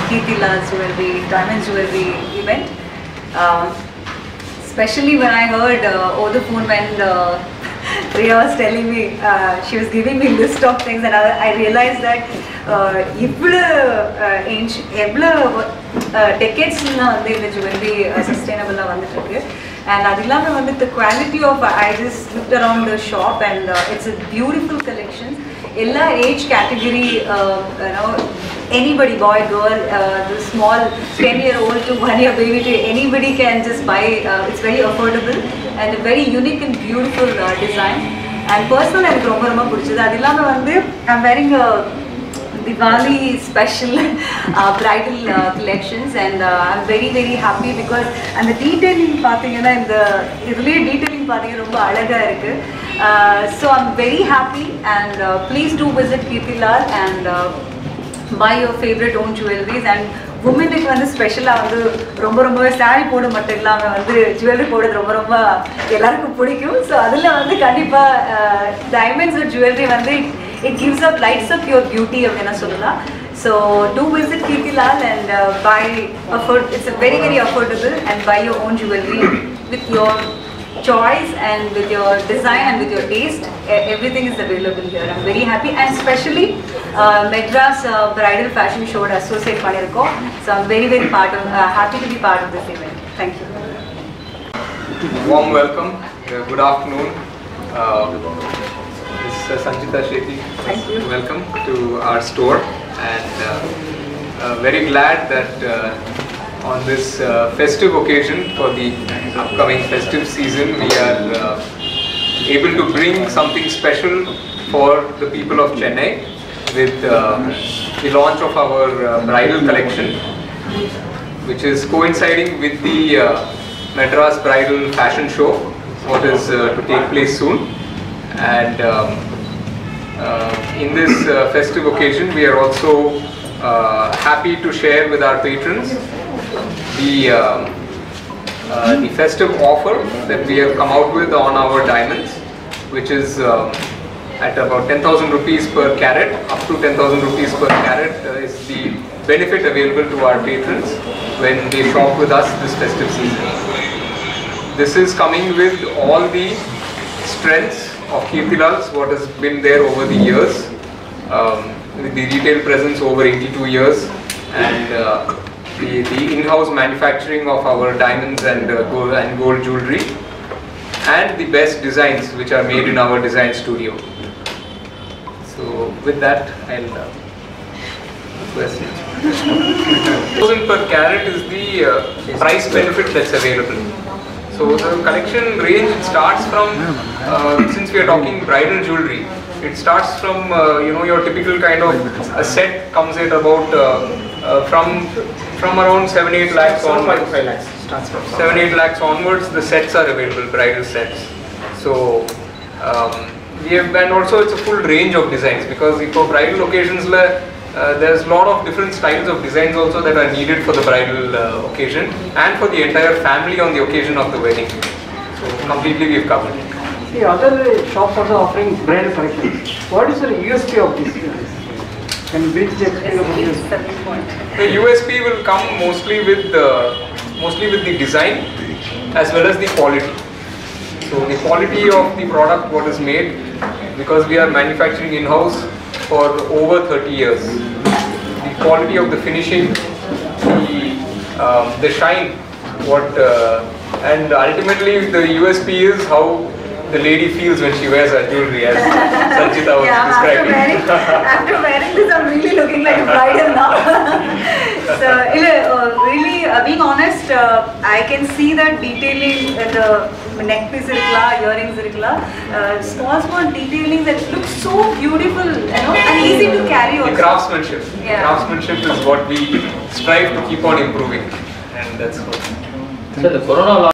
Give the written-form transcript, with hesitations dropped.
Kirtila's jewelry, diamond jewelry event. Especially when I heard over the phone when Priya was telling me, she was giving me a list of things, and I realized that decades the jewelry sustainable and the quality of, I just looked around the shop and it's a beautiful collection. Ella age category, anybody, boy, girl, the small 10-year-old to 1-year baby, to anybody can just buy. It's very affordable and a very unique and beautiful design. And personally, I'm wearing a Diwali special bridal collections, and I'm very happy because and the detailing so I'm very happy, and please do visit Kirtilal and buy your favorite own jewelries. And women special saree podu mattum illama jewelry podu romba ellarkum pidikum. So adula diamonds or jewelry it gives up, lights up your beauty appadina sollala. So do visit Kirtilal and buy it's a very affordable, and buy your own jewelry with your choice and with your design and with your taste. Everything is available here. I'm very happy, and especially Madras Bridal Fashion Show associate panirukkom. So I'm very happy to be part of this event. Thank you. Warm welcome. Good afternoon. This is Sanjita Shetty. Thank you. Welcome to our store, and very glad that on this festive occasion for the upcoming festive season, we are able to bring something special for the people of Chennai with the launch of our bridal collection, which is coinciding with the Madras Bridal Fashion Show, what is to take place soon. And in this festive occasion, we are also happy to share with our patrons the festive offer that we have come out with on our diamonds, which is at about 10,000 rupees per carat. Up to 10,000 rupees per carat is the benefit available to our patrons when they shop with us this festive season. This is coming with all the strengths of Kirtilal's, what has been there over the years, with the retail presence over 82 years, and the in-house manufacturing of our diamonds and gold jewelry, and the best designs which are made in our design studio. So with that, I'll question. 10,000 per carat is the price benefit that's available. So the collection range, it starts from, since we are talking bridal jewelry, it starts from your typical kind of a set comes at about from around 7-8 lakhs onwards. 7-8 lakhs onwards, the sets are available, bridal sets. So we have, and also it's a full range of designs, because for bridal occasions there's a lot of different styles of designs also that are needed for the bridal occasion and for the entire family on the occasion of the wedding. So completely we've covered. See, other shops also offering bridal collections. What is the USP of this? Can you briefly explain about this? The USP will come mostly with the design as well as the quality. So the quality of the product what is made, because we are manufacturing in-house for over 30 years. The quality of the finishing, the shine, and ultimately the USP is how the lady feels when she wears her jewelry, as Sanjita was describing. After wearing this, I'm really looking like a bridal now. So, really, being honest, I can see that detailing the neck piece, earrings, small detailing that looks so beautiful, and easy to carry also. The craftsmanship. Yeah. The craftsmanship is what we strive to keep on improving, and that's what. So the Corona